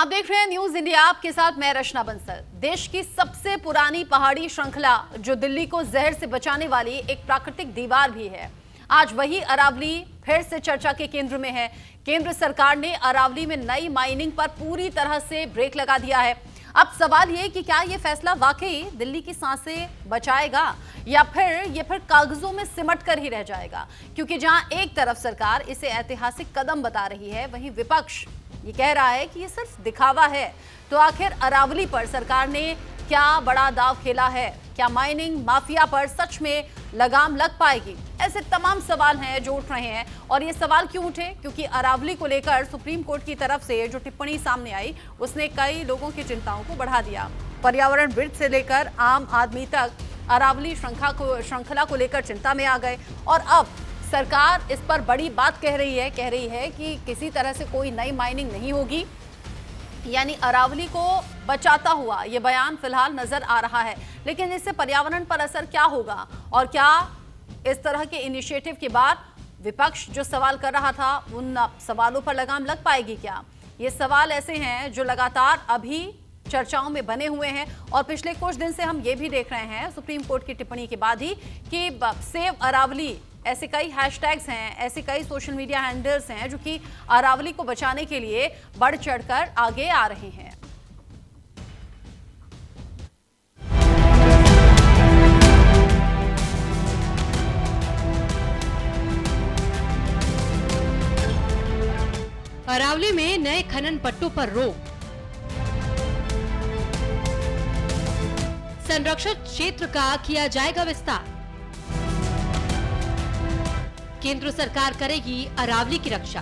आप देख रहे हैं न्यूज इंडिया, आपके साथ मैं रचना बंसल। देश की सबसे पुरानी पहाड़ी श्रृंखला जो दिल्ली को जहर से बचाने वाली एक प्राकृतिक दीवार भी है, आज वही अरावली फिर से चर्चा के केंद्र में है। केंद्र सरकार ने अरावली में नई माइनिंग पर पूरी तरह से ब्रेक लगा दिया है। अब सवाल ये कि क्या ये फैसला वाकई दिल्ली की सांसें बचाएगा या फिर कागजों में सिमट कर ही रह जाएगा, क्योंकि जहां एक तरफ सरकार इसे ऐतिहासिक कदम बता रही है, वहीं विपक्ष ये कह रहा है कि ये सिर्फ दिखावा है। तो आखिर अरावली पर सरकार ने क्या बड़ा दांव खेला है? क्या माइनिंग माफिया पर सच में लगाम लग पाएगी? ऐसे तमाम सवाल हैं जो उठ रहे हैं। और ये सवाल क्यों उठे? क्योंकि अरावली को लेकर सुप्रीम कोर्ट की तरफ से जो टिप्पणी सामने आई, उसने कई लोगों की चिंताओं को बढ़ा दिया। पर्यावरणविद से लेकर आम आदमी तक अरावली श्रृंखला को लेकर चिंता में आ गए। और अब सरकार इस पर बड़ी बात कह रही है कि किसी तरह से कोई नई माइनिंग नहीं होगी, यानी अरावली को बचाता हुआ ये बयान फिलहाल नजर आ रहा है। लेकिन इससे पर्यावरण पर असर क्या होगा और क्या इस तरह के इनिशिएटिव के बाद विपक्ष जो सवाल कर रहा था, उन सवालों पर लगाम लग पाएगी क्या? ये सवाल ऐसे हैं जो लगातार अभी चर्चाओं में बने हुए हैं। और पिछले कुछ दिन से हम ये भी देख रहे हैं सुप्रीम कोर्ट की टिप्पणी के बाद ही कि सेव अरावली ऐसे कई हैशटैग्स हैं, ऐसे कई सोशल मीडिया हैंडल्स हैं जो कि अरावली को बचाने के लिए बढ़ चढ़कर आगे आ रहे हैं। अरावली में नए खनन पट्टों पर रोक, संरक्षित क्षेत्र का किया जाएगा विस्तार, केंद्र सरकार करेगी अरावली की रक्षा।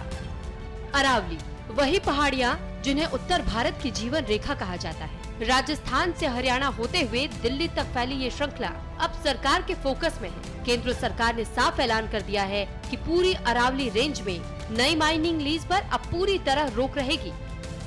अरावली वही पहाड़ियां जिन्हें उत्तर भारत की जीवन रेखा कहा जाता है। राजस्थान से हरियाणा होते हुए दिल्ली तक फैली ये श्रृंखला अब सरकार के फोकस में है। केंद्र सरकार ने साफ ऐलान कर दिया है कि पूरी अरावली रेंज में नई माइनिंग लीज पर अब पूरी तरह रोक रहेगी।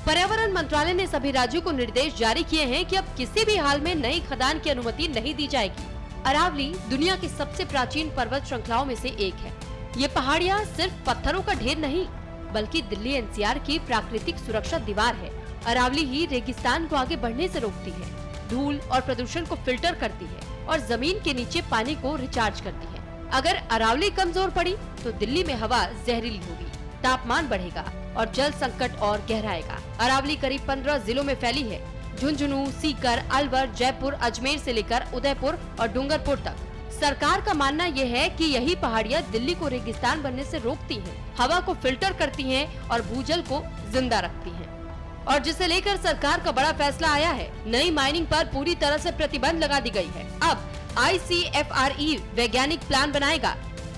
पर्यावरण मंत्रालय ने सभी राज्यों को निर्देश जारी किए हैं कि अब किसी भी हाल में नई खदान की अनुमति नहीं दी जाएगी। अरावली दुनिया की सबसे प्राचीन पर्वत श्रृंखलाओं में से एक है। ये पहाड़ियाँ सिर्फ पत्थरों का ढेर नहीं, बल्कि दिल्ली एनसीआर की प्राकृतिक सुरक्षा दीवार है। अरावली ही रेगिस्तान को आगे बढ़ने से रोकती है, धूल और प्रदूषण को फिल्टर करती है और जमीन के नीचे पानी को रिचार्ज करती है। अगर अरावली कमजोर पड़ी तो दिल्ली में हवा जहरीली होगी, तापमान बढ़ेगा और जल संकट और गहराएगा। अरावली करीब 15 जिलों में फैली है। झुंझुनू, सीकर, अलवर, जयपुर, अजमेर से लेकर उदयपुर और डूंगरपुर तक। सरकार का मानना यह है कि यही पहाड़ियां दिल्ली को रेगिस्तान बनने से रोकती हैं, हवा को फिल्टर करती हैं और भूजल को जिंदा रखती हैं। और जिसे लेकर सरकार का बड़ा फैसला आया है। नई माइनिंग पर पूरी तरह से प्रतिबंध लगा दी गई है। अब ICFRE वैज्ञानिक प्लान बनाएगा,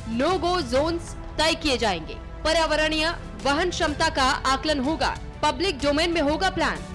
नो गो जोन्स तय किए जाएंगे, पर्यावरणीय वहन क्षमता का आकलन होगा, पब्लिक डोमेन में होगा प्लान।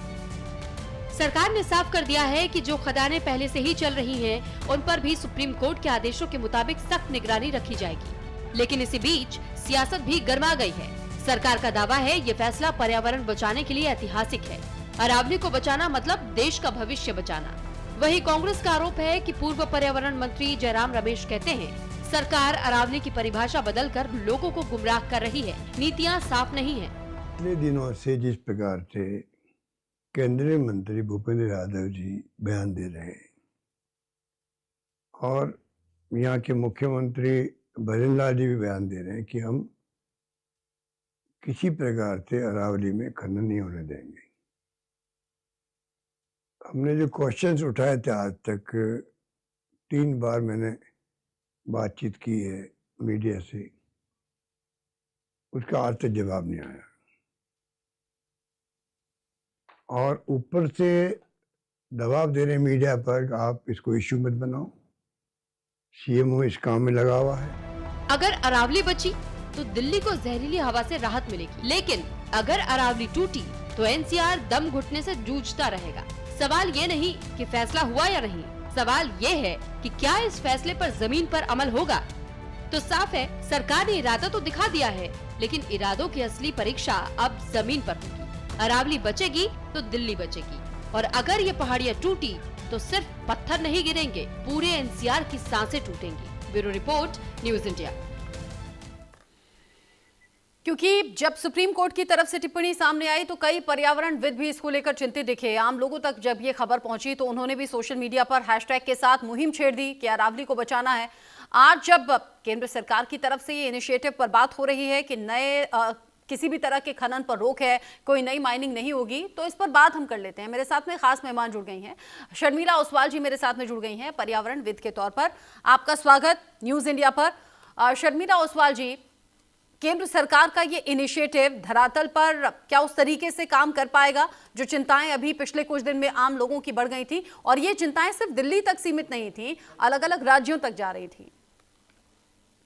सरकार ने साफ कर दिया है कि जो खदानें पहले से ही चल रही हैं, उन पर भी सुप्रीम कोर्ट के आदेशों के मुताबिक सख्त निगरानी रखी जाएगी। लेकिन इसी बीच सियासत भी गर्मा गई है। सरकार का दावा है ये फैसला पर्यावरण बचाने के लिए ऐतिहासिक है। अरावली को बचाना मतलब देश का भविष्य बचाना। वहीं कांग्रेस का आरोप है कि पूर्व पर्यावरण मंत्री जयराम रमेश कहते हैं सरकार अरावली की परिभाषा बदलकर लोगों को गुमराह कर रही है, नीतियाँ साफ नहीं है। पिछले दिनों से जिस प्रकार से केंद्रीय मंत्री भूपेंद्र यादव जी बयान दे रहे हैं और यहाँ के मुख्यमंत्री भजन लाल जी भी बयान दे रहे हैं कि हम किसी प्रकार से अरावली में खनन नहीं होने देंगे। हमने जो क्वेश्चंस उठाए थे आज तक 3 बार मैंने बातचीत की है मीडिया से, उसका आज तक जवाब नहीं आया। और ऊपर से दबाव दे रहे मीडिया पर कि आप इसको इश्यू मत बनाओ, CMO इस काम में लगा हुआ है। अगर अरावली बची तो दिल्ली को जहरीली हवा से राहत मिलेगी, लेकिन अगर अरावली टूटी तो एनसीआर दम घुटने से जूझता रहेगा। सवाल ये नहीं कि फैसला हुआ या नहीं, सवाल ये है कि क्या इस फैसले पर जमीन पर अमल होगा। तो साफ है सरकार ने इरादा तो दिखा दिया है, लेकिन इरादों की असली परीक्षा अब जमीन पर होगी। अरावली बचेगी तो दिल्ली बचेगी, और अगर ये पहाड़ियाँ टूटी तो सिर्फ पत्थर नहीं गिरेंगे, पूरे एनसीआर की सांसें टूटेंगी। Bureau report, news India. क्योंकि जब सुप्रीम कोर्ट की तरफ से टिप्पणी सामने आई तो कई पर्यावरणविद भी इसको लेकर चिंतित दिखे। आम लोगों तक जब ये खबर पहुंची तो उन्होंने भी सोशल मीडिया पर हैशटैग के साथ मुहिम छेड़ दी कि अरावली को बचाना है। आज जब केंद्र सरकार की तरफ से ये इनिशिएटिव पर बात हो रही है कि किसी भी तरह के खनन पर रोक है, कोई नई माइनिंग नहीं होगी, तो इस पर बात हम कर लेते हैं। मेरे साथ में खास मेहमान जुड़ गई हैं, शर्मिला ओसवाल जी मेरे साथ में जुड़ गई हैं पर्यावरणविद के तौर पर। आपका स्वागत न्यूज इंडिया पर। शर्मिला ओसवाल जी, केंद्र सरकार का ये इनिशिएटिव धरातल पर क्या उस तरीके से काम कर पाएगा जो चिंताएं अभी पिछले कुछ दिन में आम लोगों की बढ़ गई थी, और ये चिंताएं सिर्फ दिल्ली तक सीमित नहीं थी, अलग अलग राज्यों तक जा रही थी?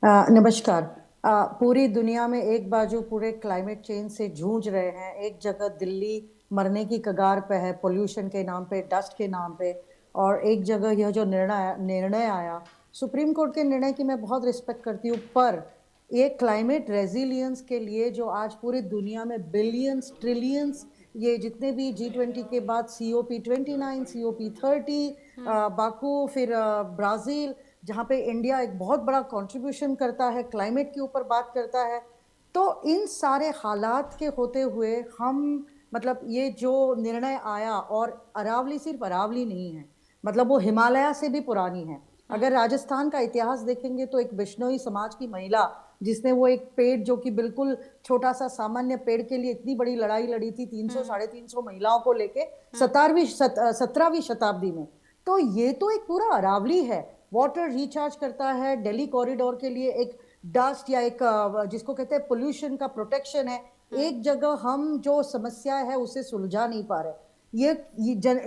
नमस्कार। पूरी दुनिया में एक बाजू पूरे क्लाइमेट चेंज से जूझ रहे हैं, एक जगह दिल्ली मरने की कगार पे है पोल्यूशन के नाम पे, डस्ट के नाम पे, और एक जगह यह जो निर्णय आया सुप्रीम कोर्ट के निर्णय की मैं बहुत रिस्पेक्ट करती हूँ, पर ये क्लाइमेट रेजिलियंस के लिए जो आज पूरी दुनिया में बिलियंस ट्रिलियंस, ये जितने भी G20 के बाद COP29, COP30, बाकू, फिर ब्राज़ील, जहाँ पे इंडिया एक बहुत बड़ा कंट्रीब्यूशन करता है, क्लाइमेट के ऊपर बात करता है, तो इन सारे हालात के होते हुए हम मतलब ये जो निर्णय आया, और अरावली सिर्फ अरावली नहीं है, मतलब वो हिमालय से भी पुरानी है। अगर राजस्थान का इतिहास देखेंगे तो एक बिश्नोई समाज की महिला जिसने वो एक पेड़ जो कि बिल्कुल छोटा सा सामान्य पेड़ के लिए इतनी बड़ी लड़ाई लड़ी थी 300-350 महिलाओं को लेके 17वीं शताब्दी में, तो ये तो एक पूरा अरावली है। वाटर रिचार्ज करता है, दिल्ली कॉरिडोर के लिए एक डस्ट या एक जिसको कहते हैं पोल्यूशन का प्रोटेक्शन है। एक जगह हम जो समस्या है उसे सुलझा नहीं पा रहे। ये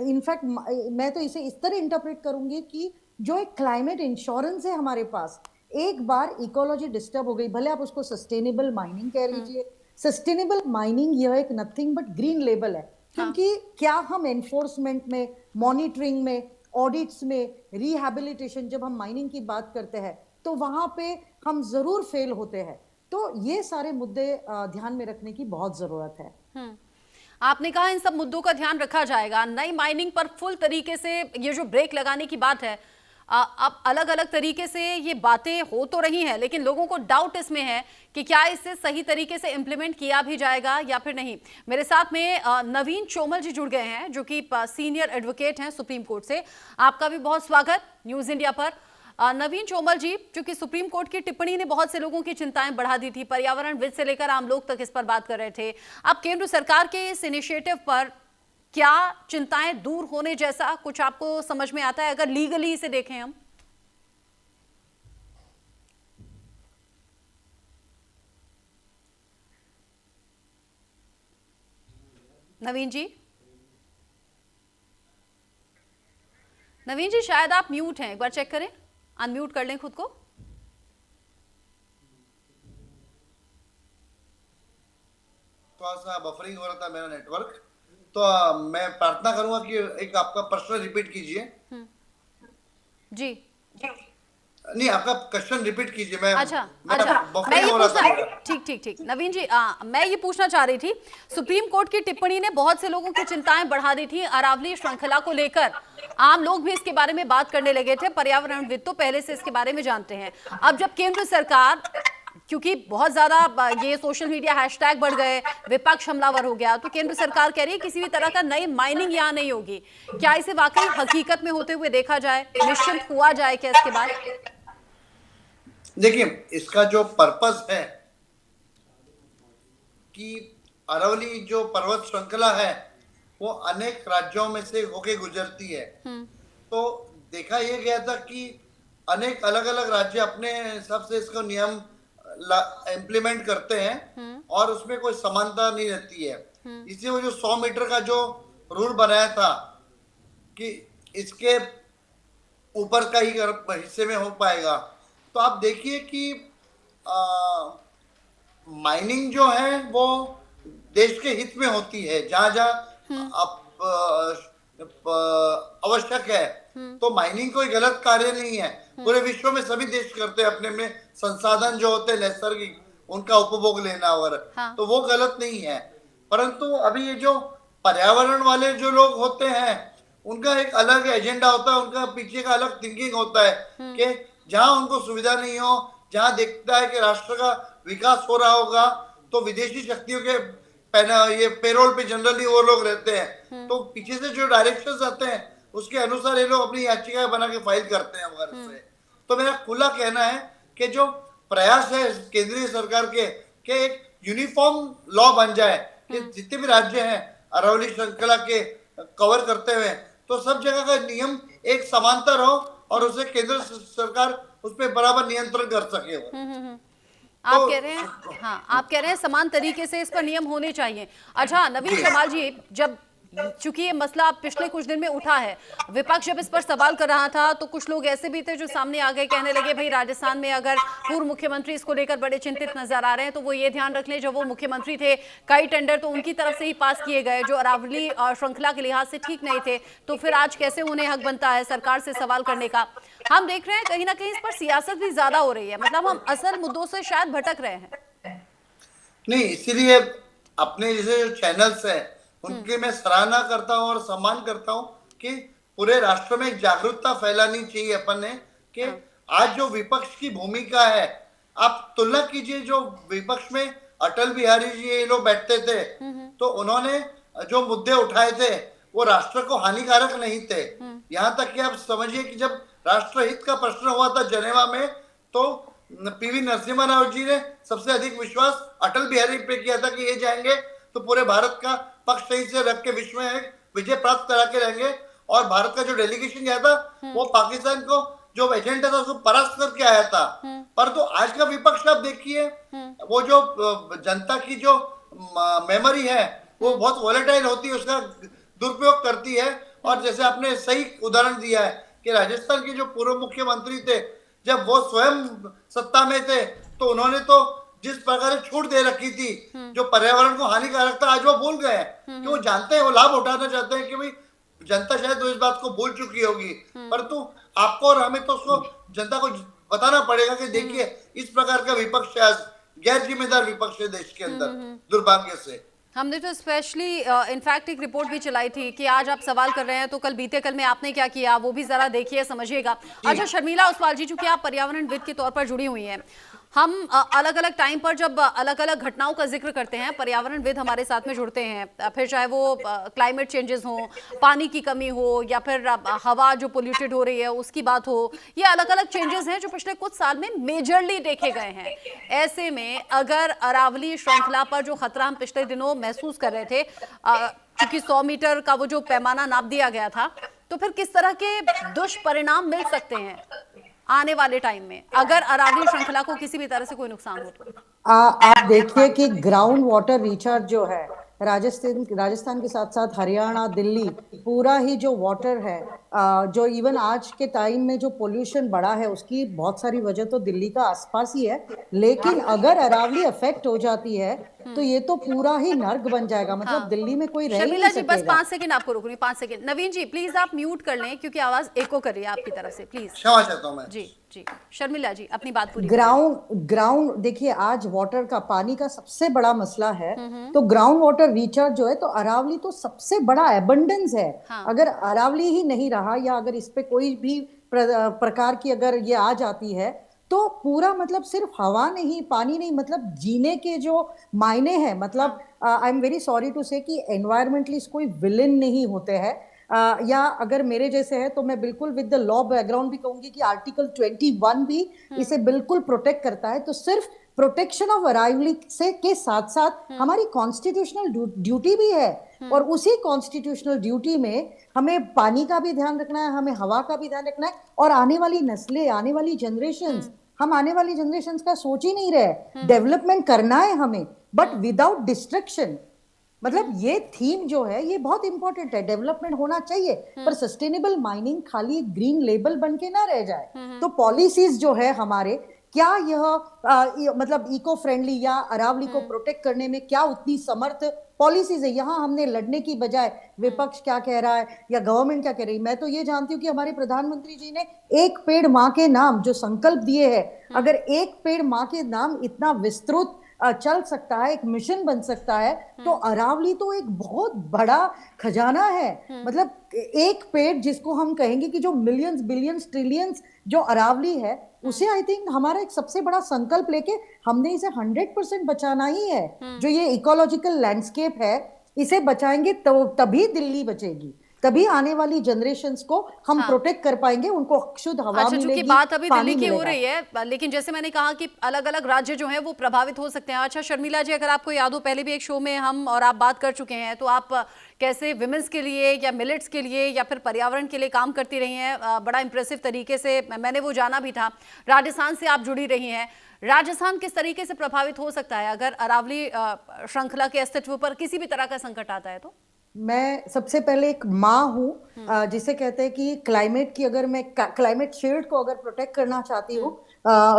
इनफैक्ट मैं तो इसे इस तरह इंटरप्रेट करूंगी कि जो एक क्लाइमेट इंश्योरेंस है हमारे पास, एक बार इकोलॉजी डिस्टर्ब हो गई, भले आप उसको सस्टेनेबल माइनिंग कह लीजिए, सस्टेनेबल माइनिंग यह एक नथिंग बट ग्रीन लेबल है। क्योंकि क्या हम एनफोर्समेंट में, मॉनिटरिंग में, ऑडिट्स में, रिहैबिलिटेशन, जब हम माइनिंग की बात करते हैं तो वहां पे हम जरूर फेल होते हैं। तो ये सारे मुद्दे ध्यान में रखने की बहुत जरूरत है। आपने कहा इन सब मुद्दों का ध्यान रखा जाएगा। नई माइनिंग पर फुल तरीके से ये जो ब्रेक लगाने की बात है, अब अलग अलग तरीके से ये बातें हो तो रही हैं, लेकिन लोगों को डाउट इसमें है कि क्या इसे सही तरीके से इम्प्लीमेंट किया भी जाएगा या फिर नहीं। मेरे साथ में नवीन चोमल जी जुड़ गए हैं जो कि सीनियर एडवोकेट हैं सुप्रीम कोर्ट से। आपका भी बहुत स्वागत न्यूज इंडिया पर। नवीन चोमल जी, चूंकि सुप्रीम कोर्ट की टिप्पणी ने बहुत से लोगों की चिंताएं बढ़ा दी थी, पर्यावरणविद से लेकर आम लोग तक इस पर बात कर रहे थे, अब केंद्र सरकार के इस इनिशिएटिव पर क्या चिंताएं दूर होने जैसा कुछ आपको समझ में आता है, अगर लीगली इसे देखें हम? नवीन जी शायद आप म्यूट हैं, एक बार चेक करें, अनम्यूट कर लें खुद को। थोड़ा सा बफरिंग हो रहा था मेरा नेटवर्क, तो मैं प्रार्थना करूंगा कि एक आपका प्रश्न रिपीट कीजिए। जी नहीं, आपका क्वेश्चन रिपीट कीजिए। मैं मैं ये पूछना, ठीक नवीन जी, मैं ये पूछना चाह रही थी, सुप्रीम कोर्ट की टिप्पणी ने बहुत से लोगों की चिंताएं बढ़ा दी थी अरावली श्रृंखला को लेकर। आम लोग भी इसके बारे में बात करने लगे थे, पर्यावरणविद तो पहले से इसके बारे में जानते हैं। अब जब केंद्र सरकार, क्योंकि बहुत ज्यादा ये सोशल मीडिया हैशटैग बढ़ गए, विपक्ष हमलावर हो गया, तो केंद्र सरकार कह रही है किसी भी तरह का नई माइनिंग यहाँ नहीं होगी। क्या इसे वाकई हकीकत में होते हुए देखा जाए, निश्चिंत हुआ जाए क्या इसके बाद? देखिए, इसका जो पर्पस है कि अरावली जो पर्वत श्रृंखला है वो अनेक राज्यों में से होके गुजरती है, तो देखा यह गया था कि अनेक अलग अलग राज्य अपने हिसाब से इसको नियम इम्प्लीमेंट करते हैं और उसमें कोई समानता नहीं रहती है। इसलिए वो जो 100 मीटर का जो रूल बनाया था कि इसके ऊपर का ही हिस्से में हो पाएगा, तो आप देखिए कि माइनिंग जो है वो देश के हित में होती है, जहां जहां आवश्यक है, तो माइनिंग कोई गलत कार्य नहीं है। पूरे विश्व में सभी देश करते हैं अपने में संसाधन जो होते हैं नैसर्गिक, उनका उपभोग लेना, और तो वो गलत नहीं है। परंतु अभी ये जो पर्यावरण वाले जो लोग होते हैं उनका एक अलग एजेंडा होता है, उनका पीछे का अलग थिंकिंग होता है कि जहां उनको सुविधा नहीं हो, जहां देखता है कि राष्ट्र का विकास हो रहा होगा, तो विदेशी शक्तियों के ये पेरोल पे जनरली वो लोग रहते हैं, तो पीछे से जो डायरेक्शंस आते हैं उसके अनुसार ये लोग अपनी याचिकाएं बना के फाइल करते हैं वगैरह से। तो मेरा खुला कहना है कि जो प्रयास है केंद्रीय सरकार के कि एक यूनिफॉर्म लॉ बन जाए कि जितने भी राज्य हैं अरावली श्रृंखला के कवर करते हुए, तो सब जगह का नियम एक समांतर हो और उसे केंद्र सरकार उस पर बराबर नियंत्रण कर सके। आप कह रहे हैं, हाँ, आप कह रहे हैं समान तरीके से इस पर नियम होने चाहिए। अच्छा नवीन शमाल जी, जब चूंकि ये मसला पिछले कुछ दिन में उठा है, विपक्ष जब इस पर सवाल कर रहा था तो कुछ लोग ऐसे भी थे जो सामने आ गए, कहने लगे भाई राजस्थान में अगर पूर्व मुख्यमंत्री इसको लेकर बड़े चिंतित नजर आ रहे हैं तो वो ये ध्यान रख लें जब वो मुख्यमंत्री थे कई टेंडर तो उनकी तरफ से ही पास किए गए जो अरावली श्रृंखला के लिहाज से ठीक नहीं थे, तो फिर आज कैसे उन्हें हक बनता है सरकार से सवाल करने का। हम देख रहे हैं कहीं ना कहीं इस पर सियासत भी ज्यादा हो रही है, मतलब हम असल मुद्दों से शायद भटक रहे हैं। नहीं, इसीलिए अपने जैसे जो चैनल्स हैं उनकी मैं सराहना करता हूँ और सम्मान करता हूँ कि पूरे राष्ट्र में जागरूकता फैलानी चाहिए अपन ने कि आज जो विपक्ष की भूमिका है, आप तुलना कीजिए जो विपक्ष में अटल बिहारी जी ये लोग बैठते थे तो उन्होंने जो मुद्दे उठाए थे वो राष्ट्र को हानिकारक नहीं थे। यहाँ तक कि आप समझिए कि जब राष्ट्रहित का प्रश्न हुआ था जेनेवा में तो पीवी नरसिम्हा राव जी ने सबसे अधिक विश्वास अटल बिहारी पे किया था कि ये जाएंगे तो पूरे भारत का पक्ष सही से रख के विश्व में एक विजय प्राप्त करा के रहेंगे, और भारत का जो डेलीगेशन गया था वो पाकिस्तान को जो एजेंडा था उसको परास्त करके आया था। पर तो आज का विपक्ष आप देखिए वो जो जनता की जो मेमोरी है वो बहुत वॉलेटाइल होती है, उसका दुरुपयोग करती है। और जैसे आपने सही उदाहरण दिया है कि राजस्थान के जो पूर्व मुख्यमंत्री थे जब वो स्वयं सत्ता में थे तो उन्होंने तो जिस प्रकार छूट दे रखी थी जो पर्यावरण को हानिकारक था, आज वो भूल गए हैं कि वो जानते हैं, वो लाभ उठाना चाहते हैं कि भाई जनता शायद तो इस बात को भूल चुकी होगी, परंतु आपको और हमें तो उसको जनता को बताना पड़ेगा कि देखिए इस प्रकार का विपक्ष आज गैर जिम्मेदार विपक्ष है देश के अंदर, दुर्भाग्य से। हमने तो स्पेशली इनफैक्ट एक रिपोर्ट भी चलाई थी कि आज आप सवाल कर रहे हैं तो कल बीते कल में आपने क्या किया, वो भी जरा देखिए समझिएगा। अच्छा शर्मिला ओसवाल जी, चूंकि आप पर्यावरणविद के तौर पर जुड़ी हुई हैं, हम अलग अलग टाइम पर जब अलग अलग घटनाओं का जिक्र करते हैं पर्यावरणविद हमारे साथ में जुड़ते हैं, फिर चाहे वो क्लाइमेट चेंजेस हो, पानी की कमी हो या फिर हवा जो पोल्यूटेड हो रही है उसकी बात हो, ये अलग अलग चेंजेस हैं जो पिछले कुछ साल में मेजरली देखे गए हैं। ऐसे में अगर अरावली श्रृंखला पर जो खतरा हम पिछले दिनों महसूस कर रहे थे, क्योंकि 100 मीटर का वो जो पैमाना नाप दिया गया था, तो फिर किस तरह के दुष्परिणाम मिल सकते हैं आने वाले टाइम में अगर अरावली श्रृंखला को किसी भी तरह से कोई नुकसान हो तो? आप देखिए कि ग्राउंड वाटर रिचार्ज जो है राजस्थान के साथ साथ हरियाणा, दिल्ली, पूरा ही जो वाटर है, जो इवन आज के टाइम में जो पोल्यूशन बढ़ा है उसकी बहुत सारी वजह तो दिल्ली का आसपास ही है, लेकिन अगर अरावली अफेक्ट हो जाती है तो ये तो पूरा ही नर्क बन जाएगा, मतलब हाँ। दिल्ली में कोई रह ही शर्मिला नहीं जी बस सकेगा। 5 सेकंड आपको रुक रही, 5 सेकंड। नवीन जी प्लीज आप म्यूट कर लें क्योंकि आवाज एको कर रही है आपकी तरफ से, प्लीज। क्षमा चाहता हूँ मैं। जी जी शर्मिला जी अपनी बात पूरी ग्राउंड देखिए, आज वाटर का, पानी का सबसे बड़ा मसला है, तो ग्राउंड वाटर रिचार्ज जो है तो अरावली तो सबसे बड़ा एबंडेंस है। हाँ। अगर अरावली ही नहीं रहा या अगर इस पे कोई भी प्रकार की अगर ये आ जाती है तो पूरा मतलब सिर्फ हवा नहीं, पानी नहीं, मतलब जीने के जो मायने हैं, मतलब I am very sorry to say कि एनवायरमेंटलिस्ट कोई विलेन नहीं होते हैं, या अगर मेरे जैसे है तो मैं बिल्कुल विद द लॉ बैकग्राउंड भी कहूंगी कि आर्टिकल 21 भी इसे बिल्कुल प्रोटेक्ट करता है। तो सिर्फ प्रोटेक्शन ऑफ अराइवली से के साथ साथ हमारी कॉन्स्टिट्यूशनल ड्यूटी भी है, और उसी कॉन्स्टिट्यूशनल ड्यूटी में हमें पानी का भी ध्यान रखना है, हमें हवा का भी ध्यान रखना है, और आने वाली नस्लें, आने वाली जनरेशंस, हम आने वाली जनरेशंस का सोच ही नहीं रहे। डेवलपमेंट करना है हमें बट विदाउट डिस्ट्रक्शन, मतलब ये थीम जो है ये बहुत इंपॉर्टेंट है। डेवलपमेंट होना चाहिए पर सस्टेनेबल माइनिंग खाली एक ग्रीन लेबल बन के ना रह जाए। तो पॉलिसीज जो है हमारे, क्या यह मतलब इको फ्रेंडली या अरावली को प्रोटेक्ट करने में क्या उतनी समर्थ पॉलिसीज है? यहाँ हमने लड़ने की बजाय विपक्ष क्या कह रहा है या गवर्नमेंट क्या कह रही है, मैं तो ये जानती हूँ कि हमारे प्रधानमंत्री जी ने एक पेड़ माँ के नाम जो संकल्प दिए है, अगर एक पेड़ माँ के नाम इतना विस्तृत चल सकता है, एक मिशन बन सकता है, तो अरावली तो एक बहुत बड़ा खजाना है। मतलब एक पेड़ जिसको हम कहेंगे कि जो मिलियंस बिलियंस ट्रिलियंस जो अरावली है, उसे आई थिंक हमारा एक सबसे बड़ा संकल्प लेके हमने इसे 100% बचाना ही है। जो ये इकोलॉजिकल लैंडस्केप है, इसे बचाएंगे तो तभी दिल्ली बचेगी, तभी आने वाली जनरेशंस को हम प्रोटेक्ट कर पाएंगे, उनको शुद्ध हवा अच्छा, मिलेगी, चूंकि बात अभी पानी दिल्ली की हो मिलेगा। रही है, लेकिन जैसे मैंने कहा कि अलग अलग राज्य जो हैं वो प्रभावित हो सकते हैं। अच्छा शर्मिला जी, अगर आपको याद हो, पहले भी एक शो में हम और आप बात कर चुके हैं, तो आप कैसे विमेंस के लिए या मिलेट्स के लिए या फिर पर्यावरण के लिए काम करती रही हैं, बड़ा इंप्रेसिव तरीके से, मैंने वो जाना भी था। राजस्थान से आप जुड़ी रही हैं, राजस्थान किस तरीके से प्रभावित हो सकता है अगर अरावली श्रृंखला के अस्तित्व पर किसी भी तरह का संकट आता है तो? मैं सबसे पहले एक माँ हूँ, जिसे कहते हैं कि क्लाइमेट की, अगर मैं क्लाइमेट शील्ड को अगर प्रोटेक्ट करना चाहती हूँ,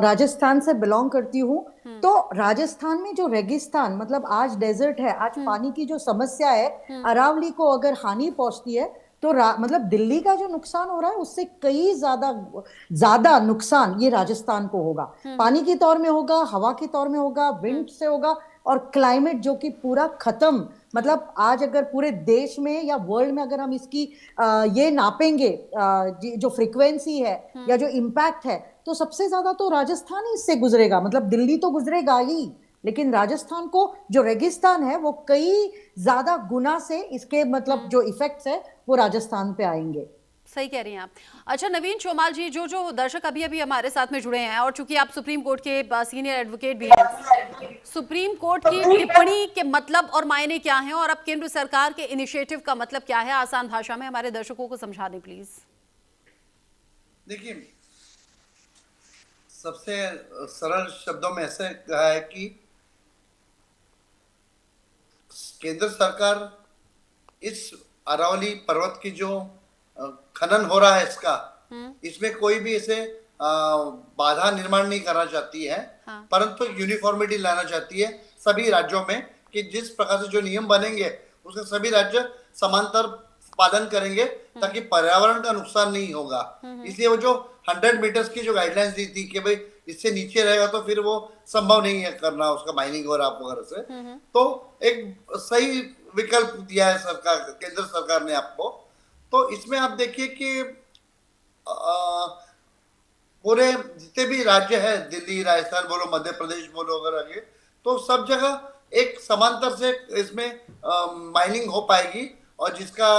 राजस्थान से बिलोंग करती हूँ, तो राजस्थान में जो रेगिस्तान, मतलब आज डेजर्ट है, आज पानी की जो समस्या है, अरावली को अगर हानि पहुंचती है तो मतलब दिल्ली का जो नुकसान हो रहा है उससे कई ज्यादा नुकसान ये राजस्थान को होगा। पानी के तौर में होगा, हवा के तौर में होगा, विंड से होगा, और क्लाइमेट जो कि पूरा खत्म। मतलब आज अगर पूरे देश में या वर्ल्ड में अगर हम इसकी ये नापेंगे, जो फ्रीक्वेंसी है या जो इम्पैक्ट है, तो सबसे ज्यादा तो राजस्थान ही इससे गुजरेगा। मतलब दिल्ली तो गुजरेगा ही, लेकिन राजस्थान को जो रेगिस्तान है वो कई ज्यादा गुना से इसके मतलब जो इफेक्ट्स है वो राजस्थान पे आएंगे। सही कह रही हैं आप। अच्छा नवीन चौमाल जी, जो दर्शक अभी अभी हमारे साथ में जुड़े हैं, और चूंकि आप सुप्रीम कोर्ट के सीनियर एडवोकेट भी हैं, सुप्रीम कोर्ट की टिप्पणी के मतलब और मायने क्या हैं, और अब केंद्र सरकार के इनिशिएटिव का मतलब क्या है, आसान भाषा में हमारे दर्शकों को समझा दें प्लीज। देखिए, सबसे सरल शब्दों में ऐसे कहा है कि केंद्र सरकार इस अरावली पर्वत की जो खनन हो रहा है इसमें कोई भी ऐसे बाधा निर्माण नहीं करना चाहती है, परंतु यूनिफॉर्मिटी लाना चाहती है सभी राज्यों में, कि जिस प्रकार से जो नियम बनेंगे उसका सभी राज्य समांतर पालन करेंगे ताकि पर्यावरण का नुकसान नहीं होगा। इसलिए वो जो 100 मीटर्स की जो गाइडलाइंस दी थी कि भाई इससे नीचे रहेगा तो फिर वो संभव नहीं है करना उसका माइनिंग और आप वगैरह से, तो एक सही विकल्प दिया है सरकार, केंद्र सरकार ने आपको। तो इसमें आप देखिए कि पूरे जितने भी राज्य है, दिल्ली, राजस्थान बोलो, मध्य प्रदेश बोलो अगर आगे, तो सब जगह एक समांतर से इसमें माइनिंग हो पाएगी और जिसका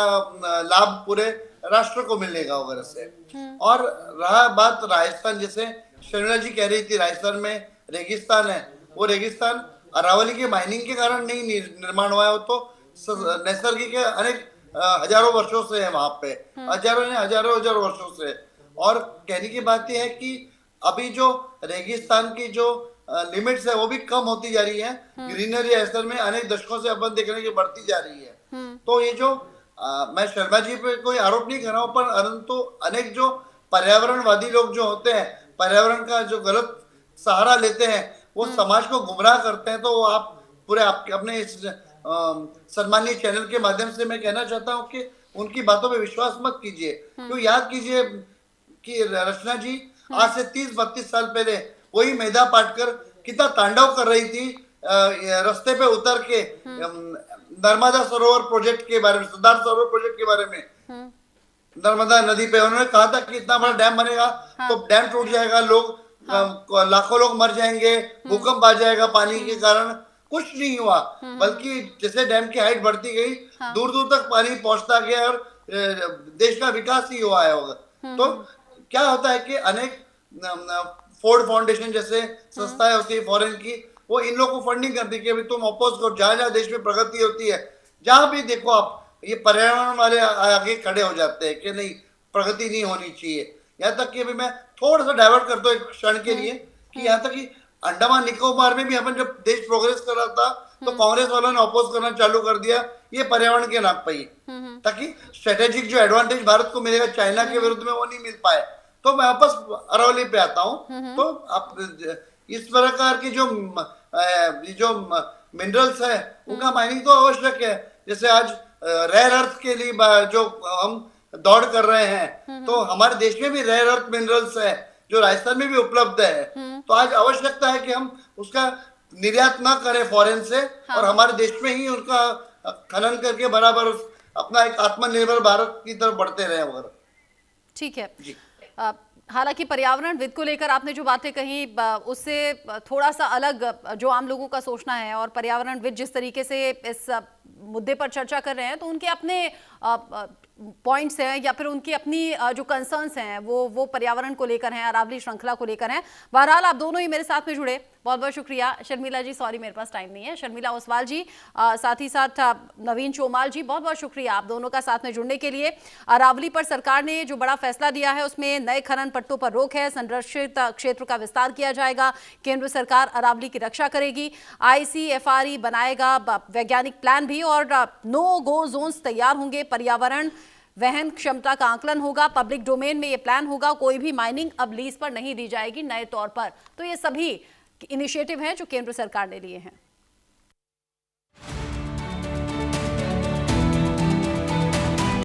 लाभ पूरे राष्ट्र को मिलेगा वगैरह से। और रहा बात राजस्थान, जैसे शर्मिला जी कह रही थी राजस्थान में रेगिस्तान है, वो रेगिस्तान अरावली के माइनिंग के कारण नहीं निर्माण हुआ है, वो तो नैसर्गिक अनेक हजारों वर्षों से है वहां पे, हजारों वर्षों से। और कहने की बात यह है कि अभी जो रेगिस्तान की जो लिमिट्स है वो भी कम होती जा रही है, ग्रीनरी असल में अनेक दशकों से अपन देख रहे हैं कि बढ़ती जा रही है। तो ये जो मैं शर्मा जी पे कोई आरोप नहीं कर रहा हूँ, पर परंतु अनेक जो पर्यावरणवादी लोग जो होते हैं, पर्यावरण का जो गलत सहारा लेते हैं, वो समाज को गुमराह करते हैं। तो आप पूरे आपके अपने इस सम्मानीय चैनल के माध्यम से मैं कहना चाहता हूँ कि उनकी बातों पे विश्वास मत कीजिए। तो याद कीजिए कि रचना जी आज से 30-32 साल पहले वही मेधा पाटकर कितना तांडव कर रही थी रास्ते पे उतर के नर्मदा सरोवर प्रोजेक्ट के बारे में, सरदार सरोवर प्रोजेक्ट के बारे में, नर्मदा नदी पे उन्होंने कहा था कि इतना बड़ा डैम बनेगा तो डैम टूट जाएगा, लोग लाखों लोग मर जाएंगे, भूकंप आ जाएगा पानी के कारण। कुछ नहीं हुआ, बल्कि जैसे डैम की हाइट बढ़ती गई, दूर दूर तक पानी पहुंचता गया और देश का विकास ही हुआ है। तो क्या होता है कि अनेक फोर्ड फाउंडेशन जैसे संस्थाएं होती है फॉरेन की, वो इन लोगों को फंडिंग करती है कि तुम अपोज करो। जहां जहां देश में प्रगति होती है, जहां भी देखो आप, ये पर्यावरण वाले आगे खड़े हो जाते हैं कि नहीं, प्रगति नहीं होनी चाहिए। यहाँ तक कि अभी मैं थोड़ा सा डाइवर्ट करता हूँ एक क्षण के लिए, कि यहाँ तक कि अंडमान निकोबार में भी अपन जब देश प्रोग्रेस कर रहा था तो कांग्रेस वालों ने अपोज करना चालू कर दिया, ये पर्यावरण के नाक पे, ताकि स्ट्रेटेजिक जो एडवांटेज भारत को मिलेगा चाइना के विरुद्ध में वो नहीं मिल पाए। तो मैं वापस अरावली पे आता हूँ। तो आप इस प्रकार की जो मिनरल्स है उनका माइनिंग तो आवश्यक है। जैसे आज रेयर अर्थ के लिए जो हम दौड़ कर रहे हैं, तो हमारे देश में भी रेयर अर्थ मिनरल्स है जो राजस्थान में भी उपलब्ध है। तो आज आवश्यकता है कि हम उसका निर्यात ना करे फॉरेन से, और हमारे देश में ही उनका खनन करके बराबर अपना एक आत्मनिर्भर भारत की तरफ बढ़ते रहे वगैरह। ठीक है। जी। हालांकि पर्यावरणविद को लेकर आपने जो बातें कही उससे थोड़ा सा अलग जो आम लोगों का सोचना है, और पर्यावरणविद जिस तरीके से इस मुद्दे पर चर्चा कर रहे हैं तो उनके अपने पॉइंट्स हैं या फिर उनकी अपनी जो कंसर्न्स हैं वो पर्यावरण को लेकर हैं, अरावली श्रृंखला को लेकर हैं। बहरहाल आप दोनों ही मेरे साथ में जुड़े, बहुत बहुत शुक्रिया। शर्मिला जी, सॉरी मेरे पास टाइम नहीं है, शर्मिला ओसवाल जी, साथ ही साथ नवीन चोमाल जी, बहुत बहुत शुक्रिया आप दोनों का साथ में जुड़ने के लिए। अरावली पर सरकार ने जो बड़ा फैसला दिया है उसमें नए खनन पट्टों पर रोक है, संरक्षित क्षेत्र का विस्तार किया जाएगा, केंद्र सरकार अरावली की रक्षा करेगी, ICFRE बनाएगा वैज्ञानिक प्लान भी, और नो गो जोन्स तैयार होंगे, पर्यावरण वहन क्षमता का आकलन होगा, पब्लिक डोमेन में ये प्लान होगा, कोई भी माइनिंग अब लीज पर नहीं दी जाएगी नए तौर पर। तो ये सभी इनिशिएटिव हैं जो केंद्र सरकार ने लिए हैं।